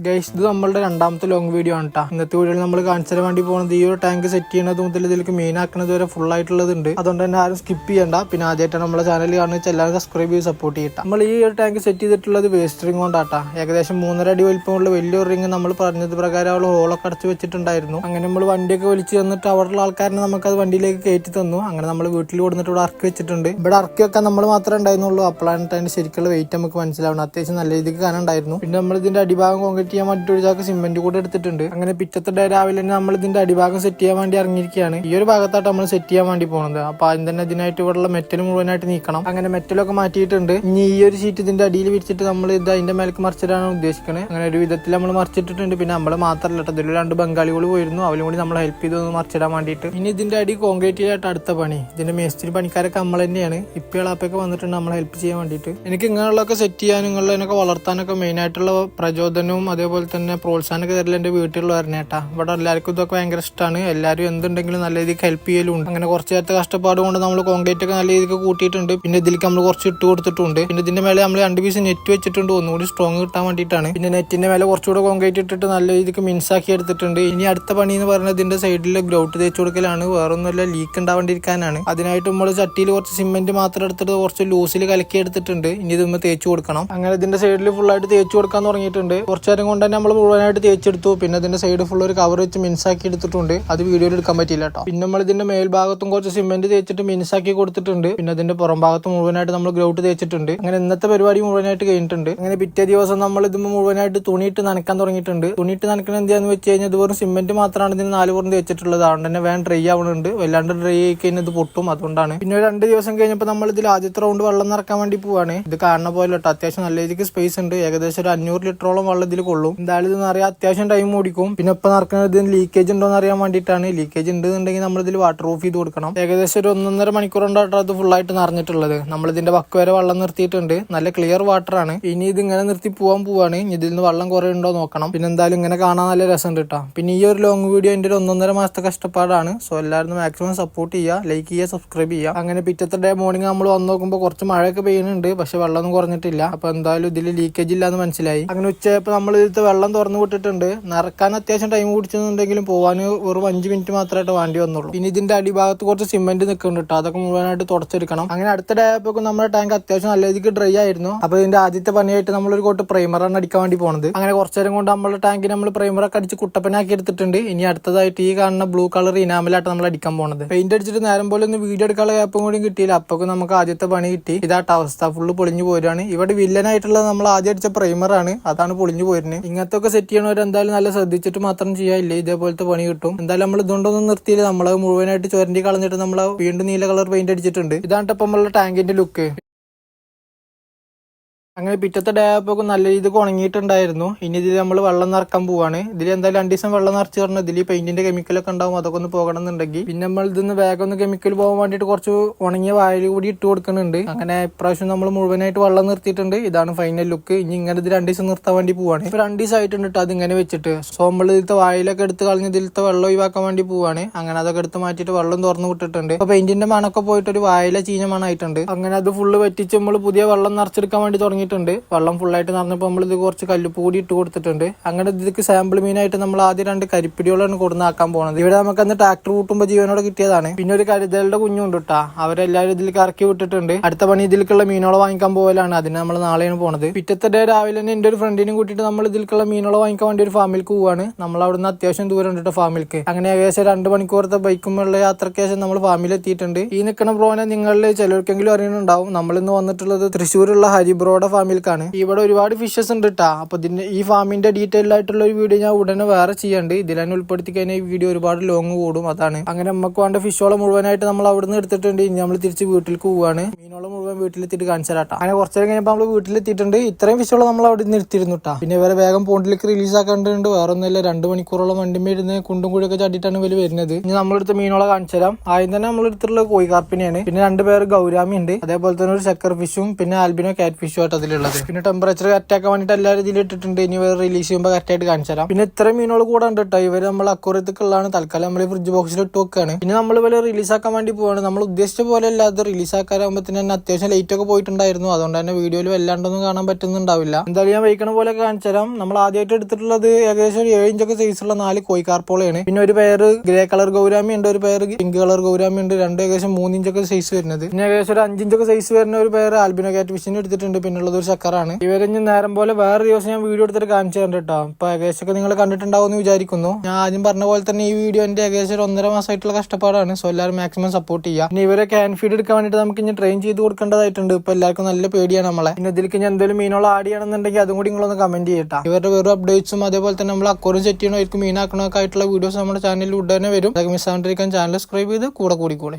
Guys, ഇത് നമ്മളുടെ രണ്ടാമത്തെ ലോങ് വീഡിയോ ആണ് കേട്ടോ. ഇന്നത്തെ വീഡിയോയിൽ നമ്മൾ കാണിച്ചു തരാൻ വേണ്ടി പോകുന്നത് ഈ ഒരു ടാങ്ക് സെറ്റ് ചെയ്യുന്നത് മുതൽ ഇതിലേക്ക് മെയിൻ ആക്കുന്നത് വരെ ഫുൾ ആയിട്ടുള്ളതുണ്ട്. അതുകൊണ്ട് തന്നെ ആരും സ്കിപ്പ് ചെയ്യണ്ട. പിന്നെ ആദ്യമായിട്ടാണ് നമ്മളെ ചാനൽ കാണുന്നത് എല്ലാവരും സബ്സ്ക്രൈബ് ചെയ്ത് സപ്പോർട്ട് ചെയ്യട്ടെ. നമ്മൾ ഈ ഒരു ടാങ്ക് സെറ്റ് ചെയ്തിട്ടുള്ളത് വേസ്റ്റ് റിംഗ് കൊണ്ടാട്ടാ. ഏകദേശം 3.5 അടി വലിപ്പമുള്ള വലിയൊരു റിംഗ് നമ്മൾ പറഞ്ഞത് പ്രകാരം അവൾ ഹോളൊക്കെ അടച്ചു വെച്ചിട്ടുണ്ടായിരുന്നു. അങ്ങനെ നമ്മൾ വണ്ടിയൊക്കെ വലിച്ചു തന്നിട്ട് അവിടെയുള്ള ആൾക്കാരെ നമുക്കത് വണ്ടിയിലേക്ക് കയറ്റി തന്നു. അങ്ങനെ നമ്മൾ വീട്ടിൽ കൊടുത്തിട്ട് ഇവിടെ ഇറക്കി വെച്ചിട്ടുണ്ട്. ഇവിടെ ഇറക്കി വെക്കാൻ നമ്മൾ മാത്രമേ ഉണ്ടായിരുന്നുള്ളൂ. അപ്പോഴാണ് അതിന്റെ ശരിക്കുള്ള വെയിറ്റ് നമുക്ക് മനസ്സിലാവണം. അത്യാവശ്യം നല്ല രീതിക്ക് കാണുന്നുണ്ടായിരുന്നു. പിന്നെ നമ്മൾ ഇതിന്റെ അടിഭാഗം കോൺക്രീറ്റ് ചെയ്യാൻ വേണ്ടി ഒരു ചാക്ക് സിമെന്റ് കൂടെ എടുത്തിട്ടുണ്ട്. അങ്ങനെ പിറ്റത്തെ ഡേ രാവിലെ തന്നെ നമ്മൾ ഇതിന്റെ അടിഭാഗം സെറ്റ് ചെയ്യാൻ വേണ്ടി ഇറങ്ങിയിരിക്കുകയാണ്. ഈ ഒരു ഭാഗത്തായിട്ട് നമ്മൾ സെറ്റ് ചെയ്യാൻ വേണ്ടി പോകുന്നത്. അപ്പൊ ആദ്യം തന്നെ ഇതിനായിട്ട് ഇവിടെയുള്ള മെറ്റൽ മുഴുവനായിട്ട് നീക്കണം. അങ്ങനെ മെറ്റലൊക്കെ മാറ്റിയിട്ടുണ്ട്. ഇനി ഈ ഒരു ഷീറ്റ് ഇതിന്റെ അടിയിൽ വിരിച്ചിട്ട് നമ്മൾ ഇത് അതിന്റെ മേലേക്ക് മറിച്ചിടാനാണ് ഉദ്ദേശിക്കുന്നത്. അങ്ങനെ ഒരു വിധത്തിൽ നമ്മൾ മറിച്ചിട്ടിട്ടുണ്ട്. പിന്നെ നമ്മൾ മാത്രമല്ല കേട്ടോ, ഇതിൽ 2 ബംഗാളികൾ പോയിരുന്നു. അവരും കൂടി നമ്മൾ ഹെൽപ്പ് ചെയ്തൊന്ന് മറിച്ചിടാൻ വേണ്ടിയിട്ട്. ഇനി ഇതിന്റെ അടി കോൺക്രീറ്റ് ചെയ്തിട്ട് അടുത്ത പണി. ഇതിന്റെ മേസ്ത്രി പണിക്കാരൊക്കെ നമ്മൾ തന്നെയാണ്. ഇപ്പളാപ്പൊക്കെ വന്നിട്ടുണ്ട് നമ്മൾ ഹെൽപ്പ് ചെയ്യാൻ വേണ്ടിയിട്ട്. എനിക്ക് ഇങ്ങനെയുള്ളതൊക്കെ സെറ്റ് ചെയ്യാനും ഇങ്ങനെയുള്ളതിനൊക്കെ വളർത്താനൊക്കെ മെയിൻ ആയിട്ടുള്ള പ്രചോദനവും അതേപോലെ തന്നെ പ്രോത്സാഹനമൊക്കെ തരില്ല എന്റെ വീട്ടിലുള്ളവരനെ കേട്ടാ. ഇവിടെ എല്ലാവർക്കും ഇതൊക്കെ ഭയങ്കര ഇഷ്ടമാണ്. എല്ലാവരും എന്തുണ്ടെങ്കിലും നല്ല രീതിക്ക് ഹെൽപ്പ് ചെയ്യലുണ്ട്. അങ്ങനെ കുറച്ച് നേരത്തെ കഷ്ടപ്പാട് കൊണ്ട് നമ്മൾ കോൺക്രീറ്റ് ഒക്കെ നല്ല രീതിക്ക് കൂട്ടിയിട്ടുണ്ട്. പിന്നെ ഇതിലേക്ക് നമ്മൾ കുറച്ച് ഇട്ട് കൊടുത്തിട്ടുണ്ട്. പിന്നെ ഇതിന്റെ മേലെ നമ്മൾ 2 പീസ് നെറ്റ് വെച്ചിട്ടുണ്ട്, ഒന്നുകൂടി സ്ട്രോങ് കിട്ടാൻ വേണ്ടിയിട്ടാണ്. പിന്നെ നെറ്റിന്റെ മേലെ കുറച്ചുകൂടെ കോൺക്രീറ്റ് ഇട്ടിട്ട് നല്ല രീതിക്ക് മിൻസാക്കി എടുത്തിട്ടുണ്ട്. ഇനി അടുത്ത പണി എന്ന് പറയുന്നത് ഇതിന്റെ സൈഡിൽ ഗ്രൗട്ട് തേച്ച് കൊടുക്കലാണ്. വേറൊന്നുമില്ല, ലീക്ക് ഉണ്ടാവാണ്ടിരിക്കാനാണ്. അതിനായിട്ട് നമ്മൾ ചട്ടിയിൽ കുറച്ച് സിമെന്റ് മാത്രം എടുത്തിട്ട് കുറച്ച് ലൂസിൽ കലക്കി എടുത്തിട്ടുണ്ട്. ഇനി ഇതൊന്ന് തേച്ച് കൊടുക്കണം. അങ്ങനെ ഇതിന്റെ സൈഡിൽ ഫുള്ളായിട്ട് തേച്ച് കൊടുക്കാൻ തുടങ്ങിയിട്ടുണ്ട്. കുറച്ചു നേരം കൊണ്ട് തന്നെ നമ്മൾ മുഴുവനായിട്ട് തേച്ചെടുത്തു. പിന്നെ ഇതിന്റെ സൈഡ് ഫുൾ ഒരു കവർ വെച്ച് മിൻസാക്കി എടുത്തിട്ടുണ്ട്. അത് വീഡിയോയിൽ എടുക്കാൻ പറ്റില്ല കേട്ടോ. പിന്നെ നമ്മൾ ഇതിന്റെ മേൽഭാഗത്തും കുറച്ച് സിമെന്റ് തേച്ചിട്ട് മിൻസാക്കി കൊടുത്തിട്ടുണ്ട്. പിന്നെ അതിന്റെ പുറം ഭാഗത്ത് മുഴുവനായിട്ട് നമ്മൾ ഗ്രൗട്ട് തേച്ചിട്ടുണ്ട്. അങ്ങനെ ഇന്നത്തെ പരിപാടി മുഴുവനായിട്ട് കഴിഞ്ഞിട്ടുണ്ട്. അങ്ങനെ പിറ്റേ ദിവസം നമ്മൾ ഇത് മുഴുവനായിട്ട് തുണിയിട്ട് നനക്കാൻ തുടങ്ങിയിട്ടുണ്ട്. തുണിയിട്ട് നനക്കണം എന്താന്ന് വെച്ച് കഴിഞ്ഞാൽ ഇത് വെറും സിമെന്റ് മാത്രമാണ് ഇതിന് 4 പുറം തേച്ചിട്ടുള്ളത്. അതുകൊണ്ട് തന്നെ വേഗം ഡ്രൈ ആവുന്നുണ്ട്. വല്ലാണ്ട് ഡ്രൈ ആയി കഴിഞ്ഞാൽ ഇത് പൊട്ടും. അതുകൊണ്ടാണ്. പിന്നെ 2 ദിവസം കഴിഞ്ഞപ്പോൾ നമ്മൾ ഇതിൽ ആദ്യത്തെ റൗണ്ട് വെള്ളം നിറക്കാൻ വേണ്ടി പോവാണ്. ഇത് കാണുന്ന പോലെ കേട്ടോ, അത്യാവശ്യം നല്ല രീതിക്ക് സ്പേസ് ഉണ്ട്. ഏകദേശം ഒരു 500 ലിറ്ററോളം വെള്ളം ഇതിൽ കൊള്ളും. എന്തായാലും ഇത് നിറയാൻ അത്യാവശ്യം ടൈം ഓടിക്കും. പിന്നെ ഇപ്പൊ നടക്കുന്നത് ഇതിന് ലീക്കേജ് ഉണ്ടോ എന്ന് അറിയാൻ വേണ്ടിയിട്ടാണ്. ലീക്കേജ് ഉണ്ടെന്നുണ്ടെങ്കിൽ നമ്മൾ ഇതിൽ വാട്ടർ ഓഫ് ചെയ്ത് കൊടുക്കണം. ഏകദേശം ഒരു 1.5 മണിക്കൂർ കൊണ്ടാണ് അത് ഫുള്ളായിട്ട് നിറഞ്ഞിട്ടുള്ളത്. നമ്മൾ ഇതിന്റെ വക്ക് വരെ വെള്ളം നിർത്തിയിട്ടുണ്ട്. നല്ല ക്ലിയർ വാട്ടർ ആണ്. ഇനി ഇത് ഇങ്ങനെ നിർത്തി പോവാണ്. ഇതിൽ നിന്ന് വെള്ളം കുറെ ഉണ്ടോ നോക്കണം. പിന്നെ എന്തായാലും ഇങ്ങനെ കാണാൻ നല്ല രസമുണ്ട് കേട്ടോ. പിന്നെ ഈ ഒരു ലോങ് വീഡിയോ എന്റെ ഒരു 1.5 മാസത്തെ കഷ്ടപ്പാടാണ്. സോ എല്ലാവരും മാക്സിമം സപ്പോർട്ട് ചെയ്യുക, ലൈക്ക് ചെയ്യുക, സബ്സ്ക്രൈബ് ചെയ്യുക. അങ്ങനെ പിറ്റത്തെ ഡേ മോർണിംഗ് നമ്മൾ വന്ന് നോക്കുമ്പോൾ കുറച്ച് മഴയൊക്കെ പെയ്യുന്നുണ്ട്. പക്ഷെ വെള്ളമൊന്നും കുറഞ്ഞിട്ടില്ല. അപ്പൊ എന്തായാലും ഇതിൽ ലീക്കേജ് ഇല്ലാന്ന് മനസ്സിലായി. അങ്ങനെ ഉച്ചയപ്പോൾ നമ്മൾ ഇതിലത്തെ വെള്ളം തുറന്നു വിട്ടിട്ടുണ്ട്. നിറക്കാൻ അത്യാവശ്യം ടൈം കുടിച്ചെന്നുണ്ടെങ്കിലും പോകാൻ വെറും 5 മിനിറ്റ് മാത്രമായിട്ട് വേണ്ടി വന്നുള്ളൂ. പിന്നെ ഇതിന്റെ അടിഭാഗത്ത് കുറച്ച് സിമെന്റ് നിൽക്കുന്നുണ്ട് കേട്ടോ. അതൊക്കെ മുഴുവനായിട്ട് തുടച്ചെടുക്കണം. അങ്ങനെ അടുത്ത ഡേ ആയപ്പോൾ നമ്മുടെ ടാങ്ക് അത്യാവശ്യം നല്ല രീതിക്ക് ഡ്രൈ ആയിരുന്നു. അപ്പൊ ഇതിന്റെ ആദ്യത്തെ പണിയായിട്ട് നമ്മളൊരു കോട്ട് പ്രൈമറാണ് അടിക്കാൻ വേണ്ടി പോകുന്നത്. അങ്ങനെ കുറച്ചു നേരം കൊണ്ട് നമ്മുടെ ടാങ്കിന് നമ്മൾ പ്രൈമറൊക്കെ അടിച്ച് കുട്ടപ്പനാക്കി എടുത്തിട്ടുണ്ട്. ഇനി അടുത്തതായിട്ട് ഈ കാണുന്ന ബ്ലൂ കളർ ഇനാമലായിട്ട് നമ്മൾ അടിക്കാൻ പോകുന്നത്. പെയിന്റ് അടിച്ചിട്ട് നേരം പോലെ ഒന്ന് വീഡിയോ എടുക്കാനുള്ള ഗ്യാപ്പും കൂടി കിട്ടിയില്ല. അപ്പൊ നമുക്ക് ആദ്യത്തെ പണി കിട്ടി. ഇതാട്ട അവസ്ഥ, ഫുള്ള് പൊളിഞ്ഞു പോരാണ്. ഇവിടെ വില്ലനായിട്ടുള്ളത് നമ്മൾ ആദ്യം അടിച്ച പ്രൈമറാണ്. അതാണ് പൊളിഞ്ഞു പോരുന്നത്. ഇങ്ങനത്തെ ഒക്കെ സെറ്റ് ചെയ്യണവർ എന്തായാലും നല്ല ശ്രദ്ധിച്ചിട്ട് മാത്രം ചെയ്യാനില്ല, ഇതേപോലത്തെ പണി കിട്ടും. എന്തായാലും നമ്മൾ ഇതുകൊണ്ടൊന്നും നിർത്തിയില്ല. നമ്മൾ മുഴുവനായിട്ട് ചുരണ്ടി കളഞ്ഞിട്ട് നമ്മൾ വീണ്ടും നീല കളർ പെയിന്റ് അടിച്ചിട്ടുണ്ട്. ഇതാണ് ഇപ്പൊ നമ്മളുടെ ടാങ്കിന്റെ ലുക്ക്. അങ്ങനെ പിറ്റത്തെ ഡേ ആയപ്പോൾ നല്ല രീതിക്ക് ഉണങ്ങിയിട്ടുണ്ടായിരുന്നു. ഇനി ഇതിൽ നമ്മൾ വെള്ളം നിറക്കാൻ പോവാണ്. ഇതിൽ എന്തായാലും 2 ദിവസം വെള്ളം നിറച്ച് പറഞ്ഞാൽ ഇതിൽ പെയിന്റിന്റെ കെമിക്കലൊക്കെ ഉണ്ടാവും. അതൊക്കെ ഒന്ന് പോകണം എന്നുണ്ടെങ്കിൽ പിന്നെ നമ്മൾ ഇതിന്ന് വേഗം ഒന്ന് കെമിക്കൽ പോകാൻ വേണ്ടിയിട്ട് കുറച്ച് ഉണങ്ങിയ വായിൽ കൂടി ഇട്ട് കൊടുക്കുന്നുണ്ട്. അങ്ങനെ ഇപ്രാവശ്യം നമ്മൾ മുഴുവനായിട്ട് വെള്ളം നിർത്തിയിട്ടുണ്ട്. ഇതാണ് ഫൈനൽ ലുക്ക്. ഇനി ഇങ്ങനെ ഇത് 2 ദിവസം നിർത്താൻ വേണ്ടി പോവാണ്. ഇപ്പൊ 2 ദിവസം ആയിട്ടുണ്ട് കേട്ടോ അതിങ്ങനെ വെച്ചിട്ട്. സോ നമ്മൾ ഇതിലത്തെ വായിലൊക്കെ എടുത്ത് കളഞ്ഞ് ഇതിലത്തെ വെള്ളം ഒഴിവാക്കാൻ വേണ്ടി പോവാണ്. അങ്ങനെ അതൊക്കെ എടുത്ത് മാറ്റിയിട്ട് വെള്ളം തുറന്നു വിട്ടിട്ടുണ്ട്. അപ്പൊ പെയിന്റിന്റെ മണൊക്കെ പോയിട്ട് ഒരു വായിലെ ചീഞ്ഞ മണമായിട്ടുണ്ട്. അങ്ങനെ അത് ഫുള്ള് വെറ്റിച്ച് നമ്മൾ പുതിയ വെള്ളം നിറച്ചെടുക്കാൻ വേണ്ടി തുടങ്ങി. വെള്ളം ഫുള്ളായിട്ട് നിറഞ്ഞപ്പോൾ നമ്മൾ ഇത് കുറച്ച് കല്ലുപ്പ് കൂടി ഇട്ട് കൊടുത്തിട്ടുണ്ട്. അങ്ങനെ ഇതിലേക്ക് സാമ്പിൾ മീനായിട്ട് നമ്മൾ ആദ്യം 2 കരിപ്പിടികളാണ് കൊടുന്നാക്കാൻ പോകുന്നത്. ഇവിടെ നമുക്ക് അന്ന് ട്രാക്ടർ കൂട്ടുമ്പോൾ ജീവനോടെ കിട്ടിയതാണ്. പിന്നെ ഒരു കരുതലുടെ കുഞ്ഞുണ്ട് കേട്ടാ. അവരെല്ലാവരും ഇതിലേക്ക് ഇറക്കി വിട്ടിട്ടുണ്ട്. അടുത്ത പണി ഇതിലേക്കുള്ള മീനോളെ വാങ്ങിക്കാൻ പോകലാണ്. അതിന് നമ്മൾ നാളെയാണ് പോണത്. പിറ്റത്തെ ഡേ രാവിലെ തന്നെ എന്റെ ഒരു ഫ്രണ്ടിനും കൂട്ടിയിട്ട് നമ്മൾ ഇതിലേക്കുള്ള മീനോളെ വാങ്ങിക്കാൻ വേണ്ടി ഒരു ഫാമിലേക്ക് പോവാണ്. നമ്മൾ അവിടുന്ന് അത്യാവശ്യം ദൂരം ഉണ്ട് ഫാമിലേക്ക്. അങ്ങനെ ഏകദേശം 2 മണിക്കൂറത്തെ ബൈക്കുമുള്ള യാത്രയ്ക്ക് ശേഷം നമ്മൾ ഫാമിൽ എത്തിയിട്ടുണ്ട്. ഈ നിൽക്കുന്ന ബ്രോനെ നിങ്ങളിൽ ചിലർക്കെങ്കിലും അറിയുന്നുണ്ടാവും. നമ്മളിന്ന് വന്നിട്ടുള്ളത് തൃശ്ശൂരുള്ള ഹരിബ്രോയുടെ ഫാമിലേക്കാണ്. ഇവിടെ ഒരുപാട് ഫിഷസ് ഉണ്ട് കേട്ടാ. അപ്പൊ ഇതിന്റെ ഈ ഫാമിന്റെ ഡീറ്റെയിൽ ആയിട്ടുള്ള ഒരു വീഡിയോ ഞാൻ ഉടനെ വേറെ ചെയ്യണ്ട്. ഇതിൽ തന്നെ ഉൾപ്പെടുത്തി കഴിഞ്ഞാൽ ഈ വീഡിയോ ഒരുപാട് ലോങ് കൂടും. അതാണ്. അങ്ങനെ നമുക്ക് വേണ്ട ഫിഷോളം മുഴുവനായിട്ട് നമ്മൾ അവിടുന്ന് എടുത്തിട്ടുണ്ട്. ഇനി നമ്മൾ തിരിച്ച് വീട്ടിലേക്ക് പോവാണ്. മീനോളം മുഴുവൻ വീട്ടിലെത്തിയിട്ട് കാണിച്ചു തരാട്ടാ. അങ്ങനെ കുറച്ചു നേരം കഴിഞ്ഞപ്പോൾ നമ്മൾ വീട്ടിലെത്തിയിട്ടുണ്ട്. ഇത്രയും ഫിഷോളം നമ്മൾ അവിടെ നിന്ന് എടുത്തിരുന്നു കേട്ടാ. പിന്നെ ഇവരെ വേഗം പോണ്ടിലേക്ക് റിലീസ് ആക്കേണ്ടതുണ്ട്. വേറെ ഒന്നുമില്ല, 2 മണിക്കൂറോളം വണ്ടിമേ ഇരുന്ന് കുണ്ടും കൂടിയൊക്കെ ചാടിയിട്ടാണ് ഇവര് വരുന്നത്. ഇനി നമ്മളെടുത്ത് മീനോളെ കാണിച്ചു തരാം. ആദ്യം തന്നെ നമ്മളെടുത്തുള്ള കോഴിക്കാർപ്പിനെയാണ്. പിന്നെ 2 പേര് ഗൗരാമി ഉണ്ട്. അതേപോലെ തന്നെ ഒരു ചക്കർ ഫിഷും പിന്നെ ആൽബിനോ കാറ്റ് ഫിഷും ആയിട്ട് ഇതിലുള്ളത്. പിന്നെ ടെമ്പറേച്ചർ കറക്റ്റ് ആക്കാൻ വേണ്ടിയിട്ട് എല്ലാവരും ഇതിൽ ഇട്ടിട്ടുണ്ട്. ഇനി ഇവർ റിലീസ് ചെയ്യുമ്പോൾ കറക്റ്റ് ആയിട്ട് കാണിച്ചു തരാം. പിന്നെ ഇത്രയും മീനുകൾ കൂടെ ഉണ്ട് കേട്ടോ. ഇവർ നമ്മൾ അക്വറിയത്തിക്കുള്ളതാണ്. തൽക്കാലം നമ്മൾ ഫ്രിഡ്ജ് ബോക്സിൽ ഇട്ട് വെക്കുകയാണ്. പിന്നെ നമ്മൾ ഇവരെ റിലീസ് ആക്കാൻ വേണ്ടി പോവാണ്. നമ്മൾ ഉദ്ദേശിച്ച പോലെ അല്ല അത് റിലീസ് ആക്കാനാകുമ്പോൾ തന്നെ അത്യാവശ്യം ലേറ്റ് ഒക്കെ പോയിട്ടുണ്ടായിരുന്നു. അതുകൊണ്ട് തന്നെ വീഡിയോയിൽ വല്ലാണ്ടൊന്നും കാണാൻ പറ്റുന്നുണ്ടാവില്ല. എന്തായാലും ഞാൻ വയ്ക്കണ പോലെ കാണിച്ചു തരാം. നമ്മൾ ആദ്യമായിട്ട് എടുത്തിട്ടുള്ളത് ഏകദേശം 7 ഇഞ്ചൊക്കെ സൈസുള്ള 4 കോയിക്കാർപ്പോളയാണ്. പിന്നെ ഒരു പേർ ഗ്രേ കളർ ഗൗരാമി ഉണ്ട്, ഒരു പേർ പിങ്ക് കളർ ഗൗരാമി ഉണ്ട്, രണ്ട് ഏകദേശം 3 ഇഞ്ചൊക്കെ സൈസ് വരുന്നത്. പിന്നെ ഏകദേശം ഒരു 5 ഇഞ്ചൊക്കെ സൈസ് വരുന്ന ഒരു പേര് ആൽബിനോ കാറ്റ് ഫിഷിന് എടുത്തിട്ടുണ്ട്. പിന്നെ ഉള്ളത് ഒരു ചക്കറാണ്. ഇവരെ നേരം പോലെ വേറെ ദിവസം ഞാൻ വീഡിയോ എടുത്തിട്ട് കാണിച്ചു തരണ്ട കേട്ടോ. അപ്പൊ ഏകദേശമൊക്കെ നിങ്ങൾ കണ്ടിട്ടുണ്ടാവും എന്ന് വിചാരിക്കുന്നു. ഞാൻ ആദ്യം പറഞ്ഞ പോലെ തന്നെ ഈ വീഡിയോ എന്റെ ഏകദേശം 1.5 മാസമായിട്ടുള്ള കഷ്ടപ്പാടാണ്. സോ എല്ലാവരും മാക്സിമം സപ്പോർട്ട് ചെയ്യുക. പിന്നെ ഇവരെ ക്യാൻ ഫീഡ് എടുക്കാൻ വേണ്ടിയിട്ട് നമുക്ക് ഇനി ട്രെയിൻ ചെയ്ത് കൊടുക്കേണ്ടതായിട്ടുണ്ട്. ഇപ്പൊ എല്ലാവർക്കും നല്ല പേടിയാണ് നമ്മളെ. പിന്നെ ഇതിലേക്ക് ഞാൻ എന്തെങ്കിലും മീനോളം ആഡ് ചെയ്യണമെന്നുണ്ടെങ്കിൽ അതും കൂടി നിങ്ങളൊന്ന് കമന്റ് ചെയ്യട്ടാ. ഇവരുടെ വെറും അപ്ഡേറ്റ്സും അതേപോലെ തന്നെ നമ്മൾ അക്വറിയം സെറ്റ് ചെയ്യണമായിരിക്കും മീനാക്കണമൊക്കെ ആയിട്ടുള്ള വീഡിയോസ് നമ്മുടെ ചാനലിൽ ഉടനെ വരും. അതൊക്കെ മിസ് ആണ്ടിരിക്കാൻ ചാനൽ സബ്സ്ക്രൈബ് ചെയ്ത് കൂടെ കൂടിക്കോളെ.